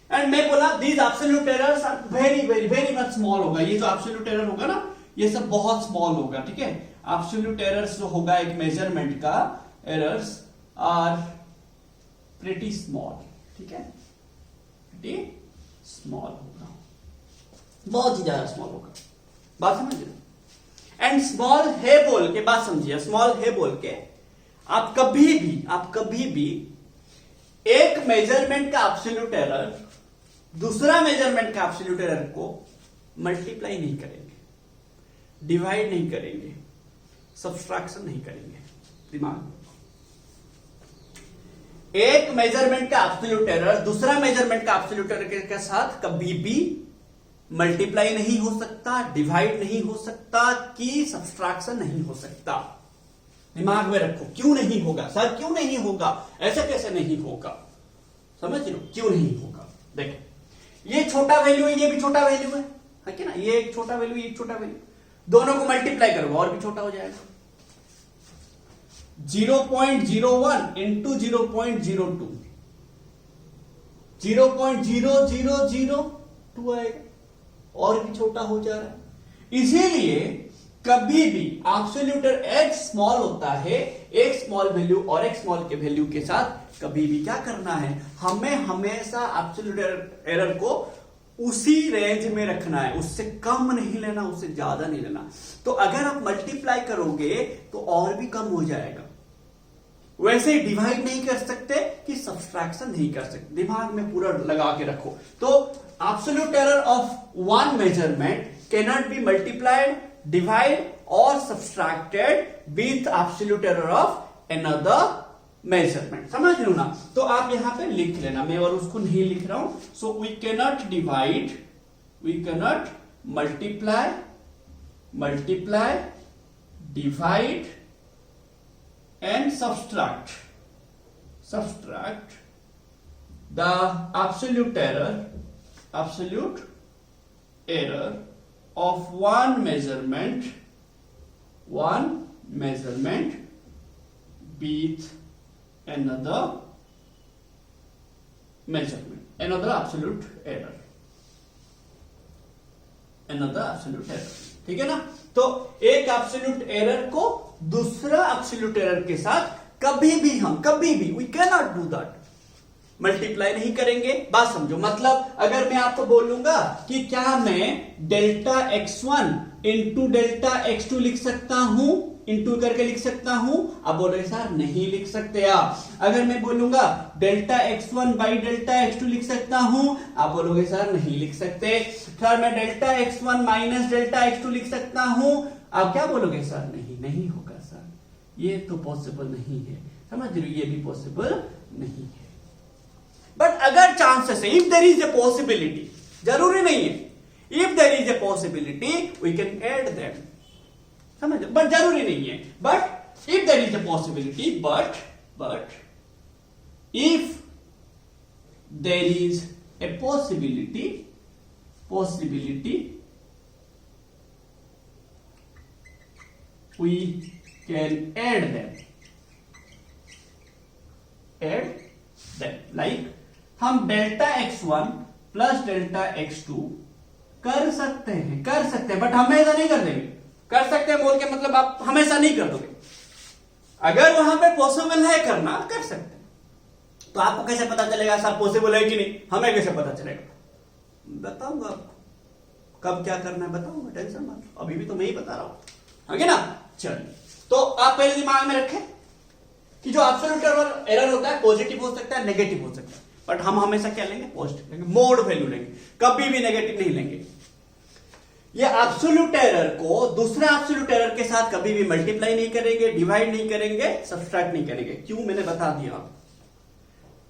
Speaker 1: एंड मैं बोला these absolute errors are very very very much small होगा। ये जो एब्सोल्यूट एरर होगा ना, ये सब बहुत स्मॉल होगा, ठीक है। एब्सोल्यूट एरर्स जो होगा एक मेजरमेंट का, एरर्स आर प्रिटी स्मॉल, ठीक है, प्रिटी स्मॉल होगा, बहुत ही ज्यादा स्मॉल होगा। बात समझ रहे? एंड स्मॉल है बोल के, बात समझिए, स्मॉल है बोल के आप कभी भी एक मेजरमेंट का एब्सोल्यूट एरर दूसरा मेजरमेंट का एब्सोल्यूट एरर को मल्टीप्लाई नहीं करेंगे, डिवाइड नहीं करेंगे, सब्सट्रैक्शन नहीं करेंगे। दिमाग में, एक मेजरमेंट का एब्सोल्यूट एरर दूसरा मेजरमेंट का एब्सोल्यूट एरर के साथ कभी भी मल्टीप्लाई नहीं हो सकता, डिवाइड नहीं हो सकता, कि सब्सट्रैक्शन नहीं हो सकता। दिमाग में रखो, क्यों नहीं होगा सर, क्यों नहीं होगा, ऐसे कैसे नहीं होगा? समझ लो क्यों नहीं होगा। देखो, ये छोटा वैल्यू है, ये भी छोटा वैल्यू है कि ना, ये एक छोटा वैल्यू, ये एक छोटा वैल्यू, दोनों को मल्टीप्लाई करोगे और भी छोटा हो जाएगा। 0.01 इंटू 0.02, 0.0002 आएगा, और भी छोटा हो जा रहा है। इसीलिए कभी भी एब्सोल्यूट एरर स्मॉल होता है, एक स्मॉल वैल्यू और एक स्मॉल के वैल्यू के साथ कभी भी क्या करना है, हमें हमेशा एब्सोल्यूट एरर को उसी रेंज में रखना है, उससे कम नहीं लेना, उससे ज्यादा नहीं लेना। तो अगर आप मल्टीप्लाई करोगे तो और भी कम हो जाएगा। वैसे ही डिवाइड नहीं कर सकते कि सब्सट्रैक्शन नहीं कर सकते। दिमाग में पूरा लगा के रखो। तो absolute error of one measurement cannot be multiplied, divide और subtracted with absolute error of another measurement. समझ लो ना? तो आप यहां पे लिख लेना, मैं और उसको नहीं लिख रहा हूं। So we cannot divide, we cannot multiply, divide and subtract the absolute error of one measurement with another measurement, another absolute error, ठीक है ना? तो एक एब्सोल्यूट एरर को दूसरा एब्सोल्यूट एरर के साथ कभी भी we can not do that, multiply नहीं करेंगे। बात समझो, मतलब अगर मैं आपको बोलूंगा कि क्या मैं delta x1 into delta x2 लिख सकता हूं, इंटू करके लिख सकता हूं, आप बोल रहे सर नहीं लिख सकते आप। अगर मैं बोलूंगा delta x1 by delta x2 लिख सकता हूं, आप बोलोगे सर नहीं लिख सकते। सर मैं delta x1 minus delta x2 लिख सकता हूं, आप क्या बोलोगे सर नहीं होगा सर, ये तो पॉसिबल नहीं है। समझ रहे हो? ये भी पॉसिबल नहीं है। बट अगर चांसेस है, if there is a possibility, जरूरी नहीं है, if there is a possibility we can add that. समझ, बट जरूरी नहीं है। But if there is a possibility, but if there is a possibility we can add them, like हम delta x1 plus delta x2 कर सकते हैं, but हमेशा नहीं कर देंगे। कर सकते हैं बोल के मतलब आप हमेशा नहीं कर दोगे। अगर वहां पे पॉसिबल है करना, कर सकते हैं। तो आपको कैसे पता चलेगा सर पॉसिबल है कि नहीं? हमें कैसे पता चलेगा? बताऊंगा आपको कब क्या करना है, बताऊंगा, टेंशन मत, अभी भी तो मैं ही बता रहा हूं, है ना। चलिए, तो आप पहले दिमाग में रखें कि जो एब्सोल्यूट एरर होता है पॉजिटिव हो सकता है, नेगेटिव हो सकता है, बट हम हमेशा क्या लेंगे? पॉजिटिव लेंगे, मोड वैल्यू लेंगे, कभी भी नेगेटिव नहीं लेंगे। ये एब्सोल्यूट एरर को दूसरे एब्सोल्यूट एरर के साथ कभी भी मल्टीप्लाई नहीं करेंगे, डिवाइड नहीं करेंगे, सब्सट्रैक्ट नहीं करेंगे। क्यों? मैंने बता दिया।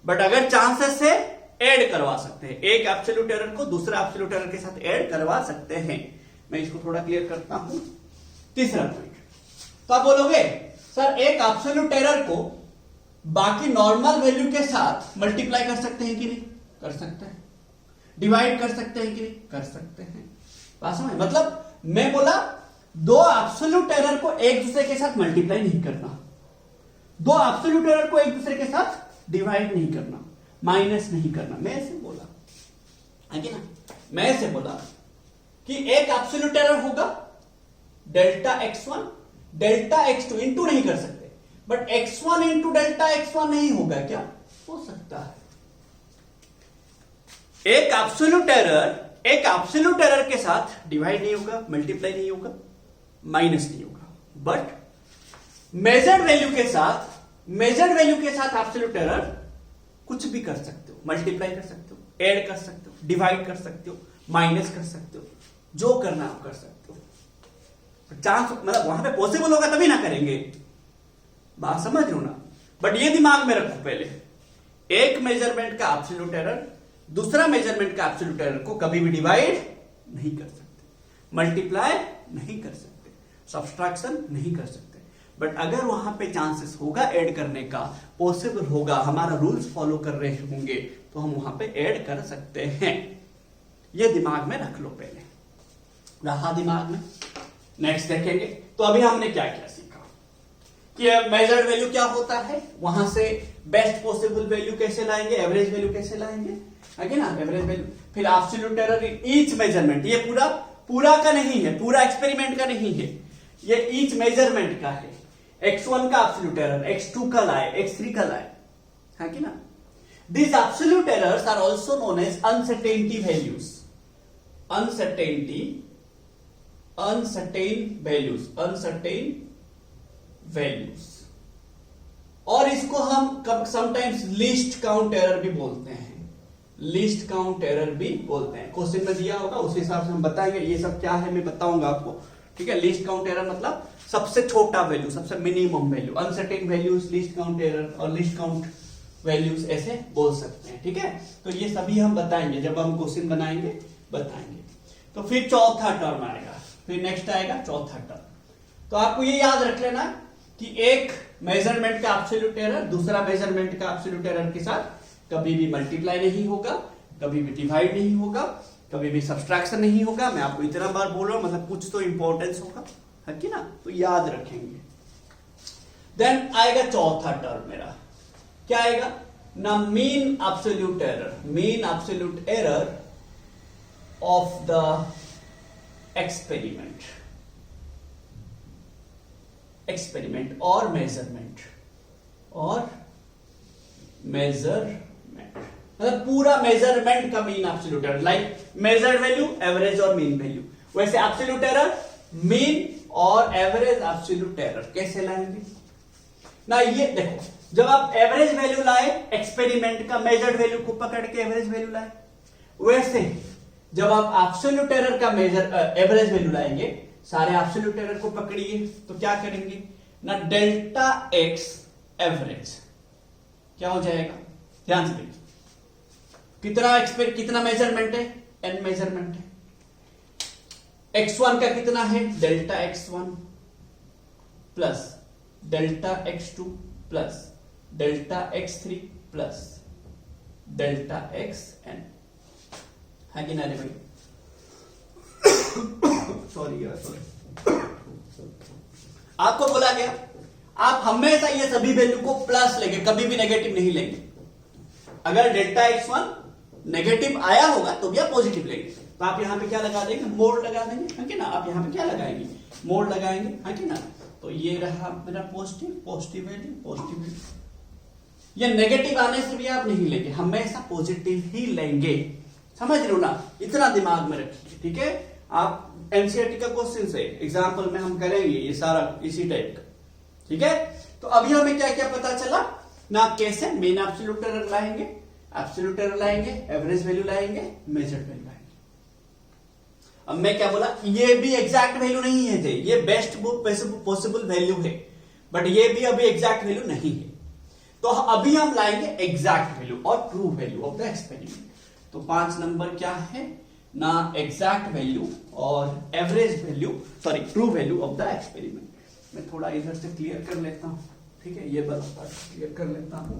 Speaker 1: बट अगर चांसेस है, ऐड करवा सकते हैं। एक एब्सोल्यूट एरर को दूसरे एब्सोल्यूट एरर के साथ ऐड करवा सकते हैं। मैं इसको थोड़ा क्लियर करता हूं। तीसरा पॉइंट, तो आप बोलोगे सर एक एब्सोल्यूट एरर को बाकी नॉर्मल वैल्यू के साथ मल्टीप्लाई कर सकते हैं कि नहीं? कर सकते हैं। डिवाइड कर सकते हैं कि नहीं? कर सकते हैं। बात समझ? मतलब मैं बोला दो एब्सोल्यूट एरर को एक दूसरे के साथ मल्टीप्लाई नहीं करना, दो एब्सोल्यूट एरर को एक दूसरे के साथ डिवाइड नहीं करना, माइनस नहीं करना। मैं ऐसे बोला है कि ना, मैं ऐसे बोला कि एक एब्सोल्यूट एरर होगा delta x1 delta x2, into नहीं कर सकते, but x1 into delta x1 नहीं होगा क्या? हो सकता है। एक एब्सोल्यूट एरर के साथ डिवाइड नहीं होगा, मल्टीप्लाई नहीं होगा, माइनस नहीं होगा, बट मेजर्ड वैल्यू के साथ एब्सोल्यूट एरर कुछ भी कर सकते हो, मल्टीप्लाई कर सकते हो, ऐड कर सकते हो, डिवाइड कर सकते हो, माइनस कर सकते हो, जो करना आप कर सकते हो। चांस मतलब वहां पे पॉसिबल होगा तभी ना करेंगे, बात समझ लो ना। बट ये दिमाग में रखो, पहले एक मेजरमेंट का एब्सोल्यूट एरर दूसरा मेजरमेंट का एब्सोल्यूट एरर को कभी भी डिवाइड नहीं कर सकते, मल्टीप्लाई नहीं कर सकते, सब्सट्रैक्शन नहीं कर सकते। बट अगर वहां पे चांसेस होगा ऐड करने का, पॉसिबल होगा, हमारा रूल्स फॉलो कर रहे होंगे, तो हम वहां पे ऐड कर सकते हैं। ये दिमाग में रख लो, पहले रहा दिमाग में। नेक्स्ट देखेंगे। तो अभी हमने क्या क्या सीखा कि मेजर्ड वैल्यू क्या होता है, वहां से बेस्ट पॉसिबल वैल्यू कैसे लाएंगे, एवरेज वैल्यू कैसे लाएंगे, है ना, एवरेज वैल्यू। फिर absolute error in each measurement, ये पूरा का नहीं है, पूरा एक्सपेरिमेंट का नहीं है, ये ईच मेजरमेंट का है। x1 का एब्सोल्यूट एरर, x2 का लाए, x3 का लाए, है कि ना। These absolute errors are also known as uncertainty values. Uncertain values. और इसको हम समटाइम्स लीस्ट काउंट एरर भी बोलते हैं, लीस्ट काउंट एरर भी बोलते हैं। क्वेश्चन में दिया होगा उस हिसाब से हम बताएंगे ये सब क्या है, मैं बताऊंगा आपको, ठीक है। लीस्ट काउंट एरर मतलब सबसे छोटा वैल्यू, सबसे minimum value. Uncertain values, least count error और लीस्ट काउंट वैल्यूज ऐसे बोल सकते हैं, ठीक है। तो ये सभी हम बताएंगे जब हम क्वेश्चन बनाएंगे, बताएंगे। तो फिर चौथा टर्म आएगा, फिर नेक्स्ट आएगा चौथा टर्म। तो आपको ये याद रख लेना कि एक मेजरमेंट का एब्सोल्यूट एरर दूसरा मेजरमेंट का एब्सोल्यूट एरर के साथ कभी भी मल्टीप्लाई नहीं होगा, कभी भी डिवाइड नहीं होगा, कभी भी सब्सट्रैक्शन नहीं होगा। मैं आपको इतना बार बोल रहा हूं, मतलब कुछ तो इंपॉर्टेंस होगा, है कि ना, तो याद रखेंगे। देन आएगा चौथा टर्म मेरा, क्या आएगा ना, mean absolute error of the experiment और मेजरमेंट मतलब पूरा मेजरमेंट का mean absolute error, like measured value, average और मीन वैल्यू। वैसे एब्सोल्यूट एरर, मीन और एवरेज एब्सोल्यूट एरर कैसे लाएंगे ना। ये देखो, जब आप एवरेज वैल्यू लाए एक्सपेरिमेंट का, मेजर्ड वैल्यू को पकड़ के एवरेज वैल्यू लाए, वैसे जब आप एब्सोल्यूट एरर का एवरेज वैल्यू लाएंगे, सारे एब्सोल्यूट एरर को पकड़िए, तो क्या करेंगे ना, डेल्टा एक्स एवरेज क्या हो जाएगा, ध्यान से देखिए। कितना मेजरमेंट है, n मेजरमेंट है। x1 का कितना है, delta x1 plus delta x2 plus delta x3 plus delta xn, है कि ना रे भाई? सॉरी, आपको बोला गया आप हमेशा ये सभी वैल्यू को प्लस लेंगे, कभी भी नेगेटिव नहीं लेंगे। अगर डेल्टा x1 नेगेटिव आया होगा तो भी आप पॉजिटिव लेंगे, तो आप यहां पे क्या लगा देंगे, मोड लगा देंगे, है कि ना। आप यहां पे क्या लगाएंगे, मोड लगाएंगे, है कि ना। तो ये रहा मेरा पॉजिटिव वैल्यू। ये नेगेटिव आने से भी आप नहीं लेंगे, हमेशा पॉजिटिव ही लेंगे, समझ रहे हो ना। इतना दिमाग में रखिए, ठीक है। आप एनसीईआरटी का क्वेश्चन से एग्जाम्पल में हम करेंगे ये सारा इसी टाइप का, ठीक है। तो अभी हमें क्या क्या पता चला ना, कैसे मेन एब्सोल्यूट एरर लाएंगे, एवरेज वैल्यू लाएंगे, मेजर्ड वैल्यू लाएंगे। अब मैं क्या बोला, ये भी एग्जैक्ट वैल्यू नहीं है जी, ये बेस्ट पॉसिबल वैल्यू है, बट ये भी अभी एग्जैक्ट वैल्यू नहीं है। तो अभी हम लाएंगे एग्जैक्ट वैल्यू और true value of the experiment. तो 5 नंबर क्या है ना, एग्जैक्ट वैल्यू और average value, sorry true value of the experiment. मैं थोड़ा इधर से क्लियर कर लेता हूं, ठीक है, ये बराबर क्लियर कर लेता हूं,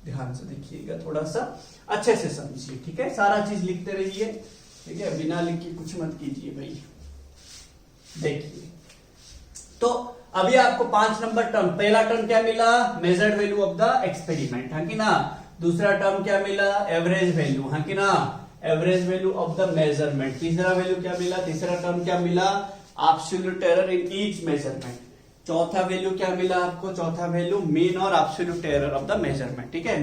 Speaker 1: ध्यान से देखिएगा, थोड़ा सा अच्छे से समझिए, ठीक है। सारा चीज लिखते रहिए, ठीक है, बिना लिखे कुछ मत कीजिए भाई। देखिए, तो अभी आपको 5 नंबर टर्म, पहला टर्म क्या मिला, measured value of the experiment, है कि ना। दूसरा टर्म क्या मिला, एवरेज वैल्यू, है कि ना, average value of the measurement. तीसरा वैल्यू क्या मिला, तीसरा टर्म क्या मिला, absolute error in each measurement. चौथा वैल्यू क्या मिला आपको, चौथा वैल्यू मीन और absolute error of the measurement, ठीक है,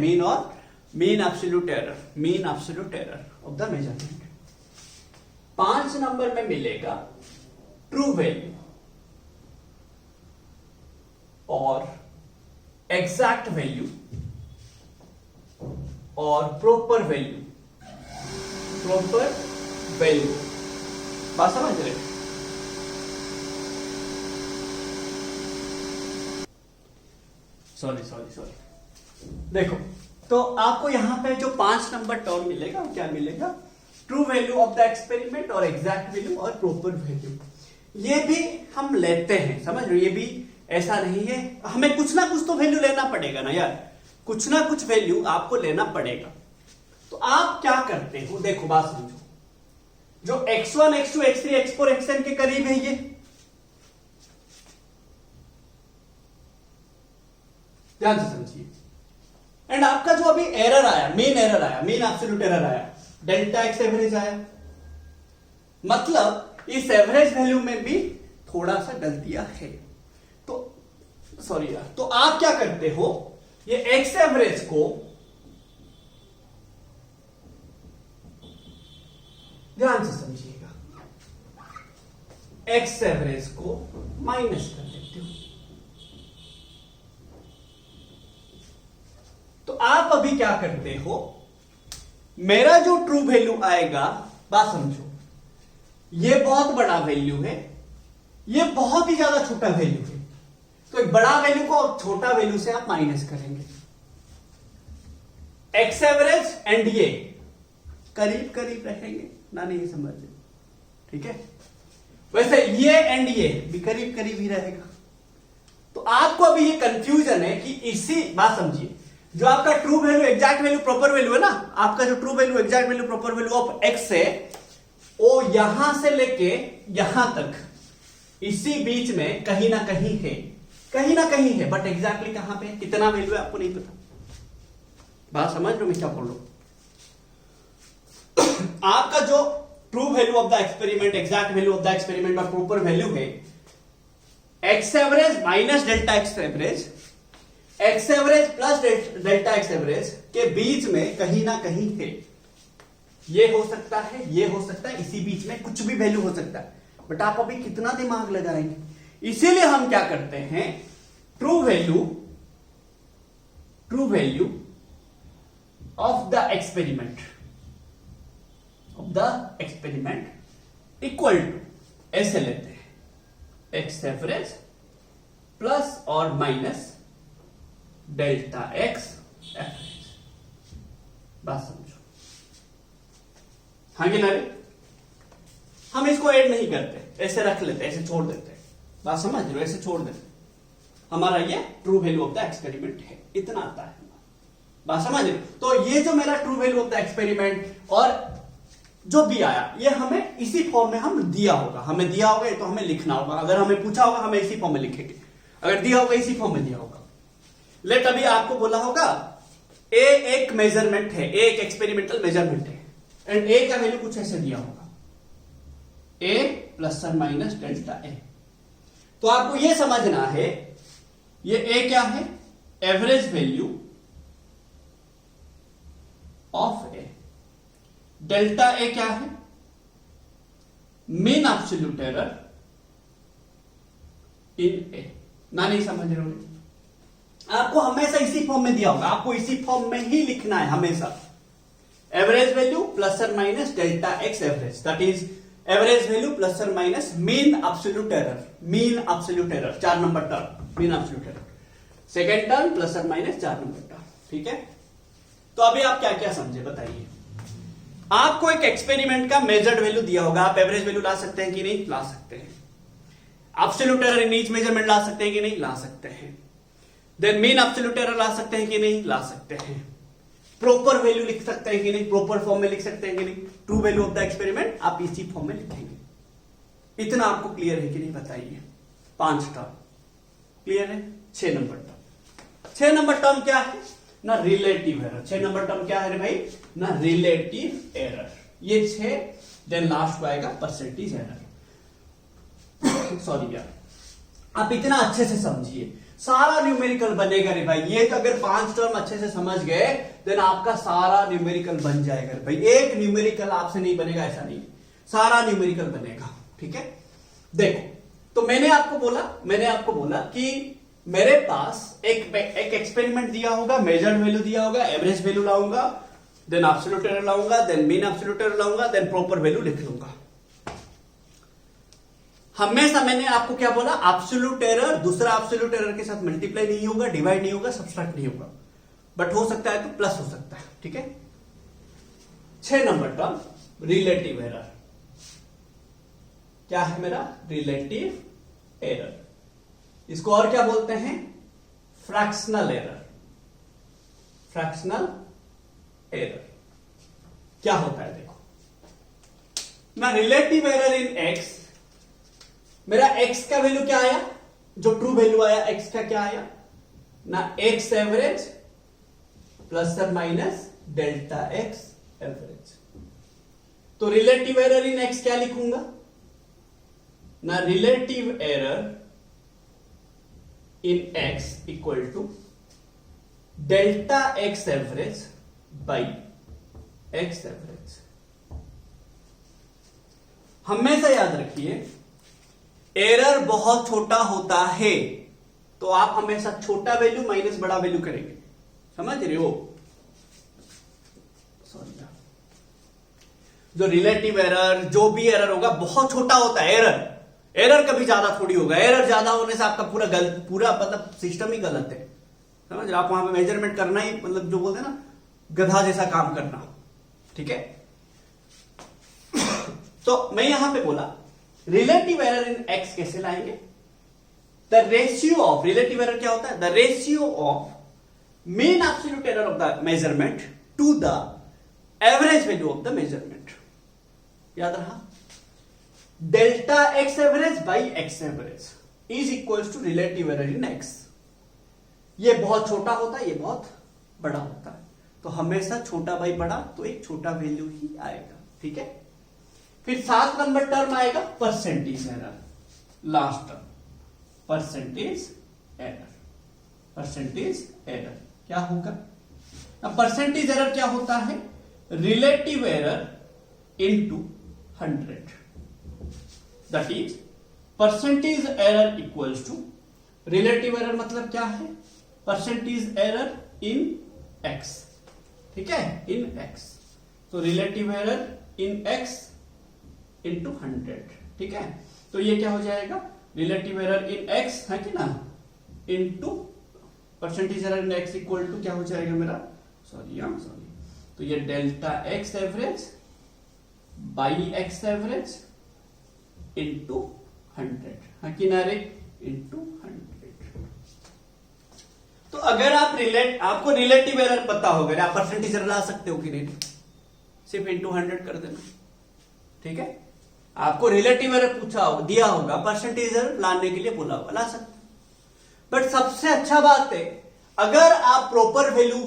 Speaker 1: mean absolute error of the measurement. 5 number में मिलेगा ट्रू वैल्यू और एग्जैक्ट वैल्यू और प्रॉपर वैल्यू, बात समझ रहे। सॉरी देखो, तो आपको यहां पे जो 5 नंबर टर्म मिलेगा क्या मिलेगा, true value of the experiment और एग्जैक्ट वैल्यू और प्रॉपर वैल्यू। ये भी हम लेते हैं, समझ लो, ये भी ऐसा नहीं है, हमें कुछ ना कुछ तो वैल्यू लेना पड़ेगा ना यार, कुछ ना कुछ वैल्यू आपको लेना पड़ेगा। तो आप क्या करते हो, देखो बात समझो, जो x1, x2, x3, x4, xn के करीब है ये, ध्यान से समझिए। एंड आपका जो अभी एरर आया, मेन एब्सोल्यूट एरर आया, डेल्टा एक्स एवरेज आया, मतलब इस एवरेज वैल्यू में भी थोड़ा सा गलतियां है। तो सॉरी यार, तो आप क्या करते हो, ये एक्स एवरेज को ध्यान से समझिएगा, एक्स एवरेज को माइनस कर देते हो। तो आप अभी क्या करते हो, मेरा जो ट्रू वैल्यू आएगा, बात समझो, ये बहुत बड़ा वैल्यू है, ये बहुत ही ज्यादा छोटा वैल्यू है, तो एक बड़ा वैल्यू को छोटा वैल्यू से आप माइनस करेंगे। एक्स एवरेज एंड ये करीब करीब रहेंगे ना, नहीं समझ, ठीक है। वैसे ये एंड ये भी करीब करीब ही रहेगा। तो आपको अभी ये कंफ्यूजन है कि इसी, बात समझिए, जो आपका true value, exact value, proper value है ना, आपका जो true value, exact value, proper value of x है, वो यहां से लेके यहां तक, इसी बीच में कहीं ना कहीं है, बट एग्जैक्टली कहां पे, कितना वैल्यू है आपको नहीं पता। बात समझ लो मैं क्या बोल रहा हूं। आपका जो true value of the experiment, exact value of the experiment और प्रॉपर वैल्यू है x average minus delta x average, x average plus delta x average के बीच में कहीं ना कहीं है। ये हो सकता है, ये हो सकता है, इसी बीच में कुछ भी वैल्यू हो सकता है, बट आप अभी कितना दिमाग लगाएंगे। इसीलिए हम क्या करते हैं, true value of the experiment equal to ऐसे लेते हैं, एक्स एवरेज प्लस और माइनस डेल्टा एक्स एवरेज। बात समझो, हाँ कि ना रे, हम इसको ऐड नहीं करते, ऐसे रख लेते, ऐसे छोड़ देते, बात समझ लो, ऐसे छोड़ देते, हमारा ये true value of the experiment है, इतना आता है, बात समझ लो। तो ये जो मेरा true value of the experiment और जो भी आया, ये हमें इसी फॉर्म में हम दिया होगा, हमें दिया होगा तो हमें लिखना होगा, अगर हमें पूछा होगा हमें इसी फॉर्म में लिखेंगे, अगर दिया होगा इसी फॉर्म में दिया होगा। लेट अभी आपको बोला होगा ए एक मेजरमेंट है, ए एक एक्सपेरिमेंटल मेजरमेंट है, एंड ए का वैल्यू कुछ ऐसे दिया होगा, ए प्लस और माइनस डेल्टा ए। तो आपको यह समझना है ये ए क्या है, average value of A, delta A क्या है, mean absolute error in A. ना नहीं समझ रहे हो, आपको हमेशा इसी फॉर्म में दिया होगा, आपको इसी फॉर्म में ही लिखना है हमेशा, एवरेज वैल्यू प्लस और minus delta x average, that is average value plus और minus mean absolute error, mean absolute error 4 number term, mean absolute error, second term plus और माइनस 4 नंबर टर्म। ठीक है, तो अभी आप क्या क्या समझे बताइए। आपको एक एक्सपेरिमेंट का मेजर्ड वैल्यू दिया होगा, आप एवरेज वैल्यू ला सकते हैं कि नहीं, ला सकते हैं। Absolute error in each measurement ला सकते हैं कि नहीं, ला सकते हैं। देन मीन एब्सोल्यूट एरर ला सकते हैं कि नहीं, ला सकते हैं। प्रॉपर वैल्यू लिख सकते हैं कि नहीं, प्रॉपर फॉर्म में लिख सकते हैं कि नहीं, true value of the experiment आप इसी फॉर्म में लिखेंगे। इतना आपको क्लियर है कि नहीं बताइए। 5 टर्म क्लियर है। 6 नंबर टर्म, 6 नंबर टर्म क्या है ना, रिलेटिव एरर। 6 नंबर टर्म क्या है रे भाई ना, रिलेटिव एरर। ये 6, देन लास्ट को आएगा परसेंटेज एरर। सॉरी यार, आप इतना अच्छे से समझिए, सारा न्यूमेरिकल बनेगा रे भाई। ये तो अगर 5 टर्म अच्छे से समझ गए देन आपका सारा न्यूमेरिकल बन जाएगा रे भाई। एक न्यूमेरिकल आपसे नहीं बनेगा ऐसा नहीं, सारा न्यूमेरिकल बनेगा। ठीक है, देखो तो मैंने आपको बोला कि मेरे पास एक एक्सपेरिमेंट दिया होगा, मेजर्ड वैल्यू दिया होगा, एवरेज वैल्यू लाऊंगा, देन एब्सोल्यूट एरर लाऊंगा, देन मीन एब्सोल्यूट एरर लाऊंगा, देन प्रॉपर वैल्यू लिख लूंगा। हमेशा मैंने आपको क्या बोला, एब्सोल्यूट एरर दूसरा एब्सोल्यूट एरर के साथ मल्टीप्लाई नहीं होगा, डिवाइड नहीं होगा, सब्सट्रैक्ट नहीं होगा, बट हो सकता है तो प्लस हो सकता है। ठीक है, 6 नंबर टर्म रिलेटिव एरर क्या है मेरा, रिलेटिव एरर। इसको और क्या बोलते हैं, फ्रैक्शनल एरर। फ्रैक्शनल एरर क्या होता है देखो ना, रिलेटिव एरर इन एक्स, मेरा x का वैल्यू क्या आया, जो ट्रू वैल्यू आया x का क्या आया ना, x एवरेज प्लस और माइनस डेल्टा x एवरेज। तो रिलेटिव एरर इन x क्या लिखूंगा ना, relative error in x equal to delta x average by x average. हमेशा याद रखिए, एरर बहुत छोटा होता है तो आप हमेशा छोटा वैल्यू माइनस बड़ा वैल्यू करेंगे, समझ रहे हो। सॉरी, जो रिलेटिव एरर जो भी एरर होगा बहुत छोटा होता है। एरर कभी ज्यादा थोड़ी होगा, एरर ज्यादा होने से आपका पूरा मतलब सिस्टम ही गलत है, समझ रहे। आप वहां पे मेजरमेंट करना ही मतलब जो बोलते हैं ना, गधा जैसा काम करना। ठीक है, तो मैं यहां पे बोला रिलेटिव एरर इन एक्स कैसे लाएंगे, the ratio of, relative error क्या होता है, the ratio of mean absolute error of the measurement to the average value of the measurement. याद रहा, delta x average by X average is equal to relative error in X. ये बहुत छोटा होता है, ये बहुत बड़ा होता है, तो हमेशा छोटा बाई बड़ा, तो एक छोटा वैल्यू ही आएगा। ठीक है, फिर 7 नंबर टर्म आएगा percentage error, last term percentage error. Percentage error क्या होगा, अब परसेंटेज एरर क्या होता है, relative error into 100, that is percentage error equals to, relative error मतलब क्या है, परसेंटेज एरर इन एक्स। ठीक है, इन एक्स, तो relative error in X into 100। ठीक है, तो ये क्या हो जाएगा, रिलेटिव एरर इन एक्स है कि ना, into percentage error in X equal to क्या हो जाएगा मेरा, सॉरी, तो ये delta x average by X average into 100 है कि ना रे, इंटू 100। तो अगर आपको रिलेटिव एरर पता होगा, आप परसेंटेज एरर ला सकते हो कि नहीं, सिर्फ इंटू 100 कर देना। ठीक है, आपको रिलेटिव एरर दिया होगा, परसेंटेज एरर लाने के लिए बोला होगा, ला सकते। बट सबसे अच्छा बात है, अगर आप प्रॉपर वैल्यू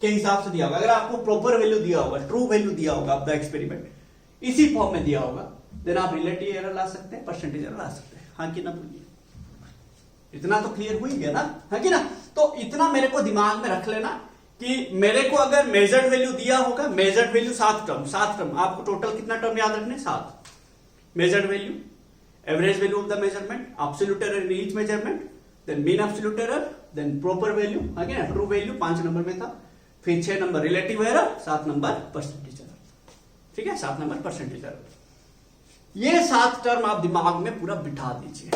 Speaker 1: के हिसाब से दिया होगा, अगर आपको प्रॉपर वैल्यू दिया होगा, ट्रू वैल्यू दिया होगा ऑफ द एक्सपेरिमेंट, इसी फॉर्म में दिया होगा, देन आप रिलेटिव एरर ला सकते हैं, परसेंटेज एरर ला सकते हैं। हाँ कि ना बोलिए, इतना तो क्लियर हो ही गया ना, है कि ना। तो इतना मेरे को दिमाग में रख लेना कि मेरे को अगर मेजर्ड वैल्यू दिया होगा, मेजर्ड वैल्यू 7 टर्म, आपको टोटल कितना टर्म याद रखने, 7 measured value, average value of the measurement, absolute error in each measurement, then mean absolute error, then proper value, है ना, ट्रू वैल्यू 5 नंबर में था, फिर 6 number relative error, 7 number percentage error, ठीक है, 7 नंबर परसेंटेज एरर। ये 7 term आप दिमाग में पूरा बिठा दीजिए।